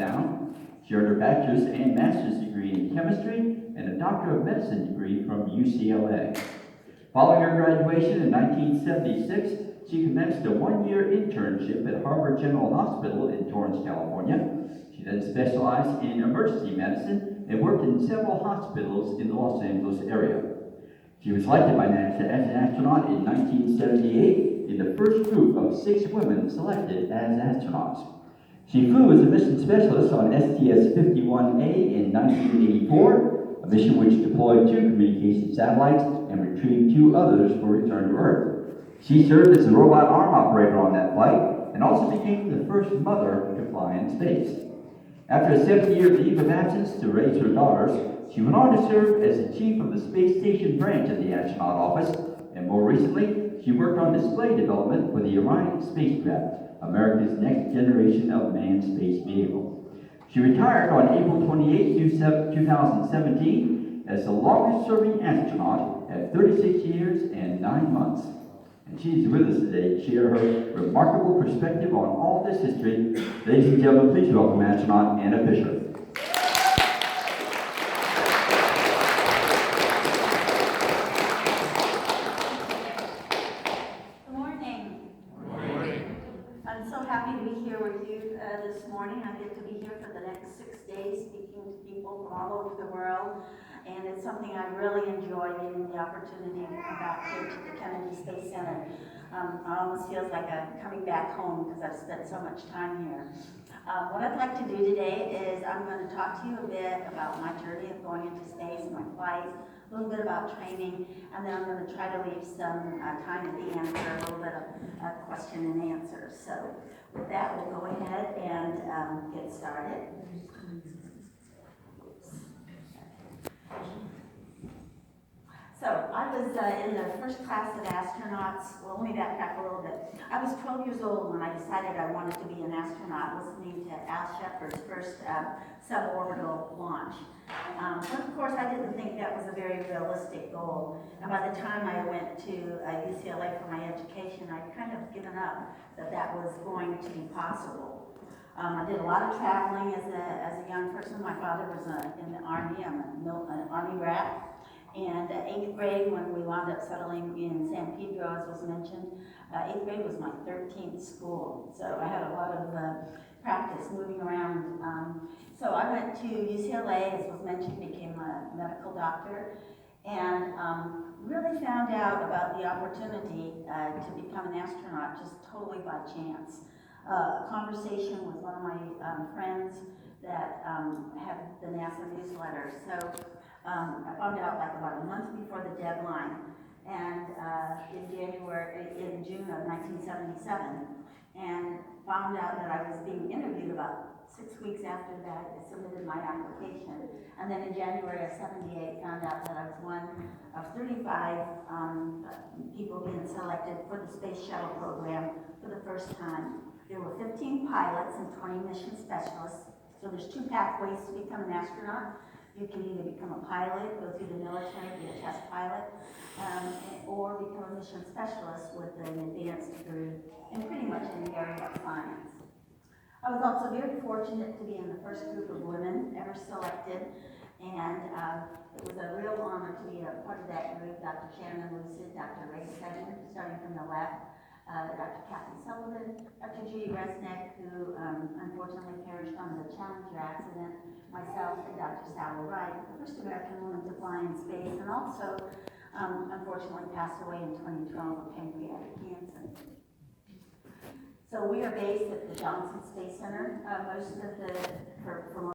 hometown. She earned her bachelor's and master's degree in chemistry and a doctor of medicine degree from UCLA. Following her graduation in 1976, she commenced a one-year internship at Harbor General Hospital in Torrance, California. She then specialized in emergency medicine and worked in several hospitals in the Los Angeles area. She was selected by NASA as an astronaut in 1978 in the first group of 6 women selected as astronauts. She flew as a mission specialist on STS-51A in 1984, a mission which deployed 2 communication satellites and retrieved 2 others for return to Earth. She served as a robot arm operator on that flight and also became the first mother to fly in space. After a 7-year leave of absence to raise her daughters, she went on to serve as the chief of the Space Station branch of the Astronaut Office, and more recently, she worked on display development for the Orion spacecraft, America's next generation of manned space vehicle. She retired on April 28, 2017 as the longest-serving astronaut at 36 years and 9 months. And she's with us today to share her remarkable perspective on all this history. Ladies and gentlemen, please welcome astronaut Anna Fisher. Good morning. Good morning. I'm so happy to be here with you this morning. I get to be here for the next 6 days speaking to people from all over the world. And it's something I really enjoy, getting the opportunity to come back here to the Kennedy Space Center. It almost feels like I'm coming back home because I've spent so much time here. What I'd like to do today is I'm going to talk to you a bit about my journey of going into space, my flight, a little bit about training, and then I'm going to try to leave some time at the end for a little bit of question and answer. So with that, we'll go ahead and get started. So I was in the first class of astronauts. Well, let me backtrack a little bit. I was 12 years old when I decided I wanted to be an astronaut, listening to Al Shepard's first suborbital launch. But of course, I didn't think that was a very realistic goal. And by the time I went to UCLA for my education, I'd kind of given up that was going to be possible. I did a lot of traveling as a young person. My father was in the Army. I'm an Army brat. And 8th grade, when we wound up settling in San Pedro, as was mentioned, 8th grade was my 13th school. So I had a lot of practice moving around. So I went to UCLA, as was mentioned, became a medical doctor, and really found out about the opportunity to become an astronaut just totally by chance. A conversation with one of my friends that had the NASA newsletter. So I found out like about a month before the deadline, and in June of 1977, and found out that I was being interviewed about 6 weeks after that. I submitted my application, and then in January of 78, found out that I was one of 35 people being selected for the Space Shuttle program for the first time. There were 15 pilots and 20 mission specialists. So there's 2 pathways to become an astronaut. You can either become a pilot, go through the military, be a test pilot, or become a mission specialist with an advanced degree in pretty much any area of science. I was also very fortunate to be in the first group of women ever selected, and it was a real honor to be a part of that group. Dr. Shannon Lucid, Dr. Ray Seven, starting from the left, Dr. Kathy Sullivan, Dr. Judy Resnick, who unfortunately perished on the Challenger accident, myself, and Dr. Sally Wright, the first American woman to fly in space, and also unfortunately passed away in 2012 of pancreatic cancer. So we are based at the Johnson Space Center. Most of the, for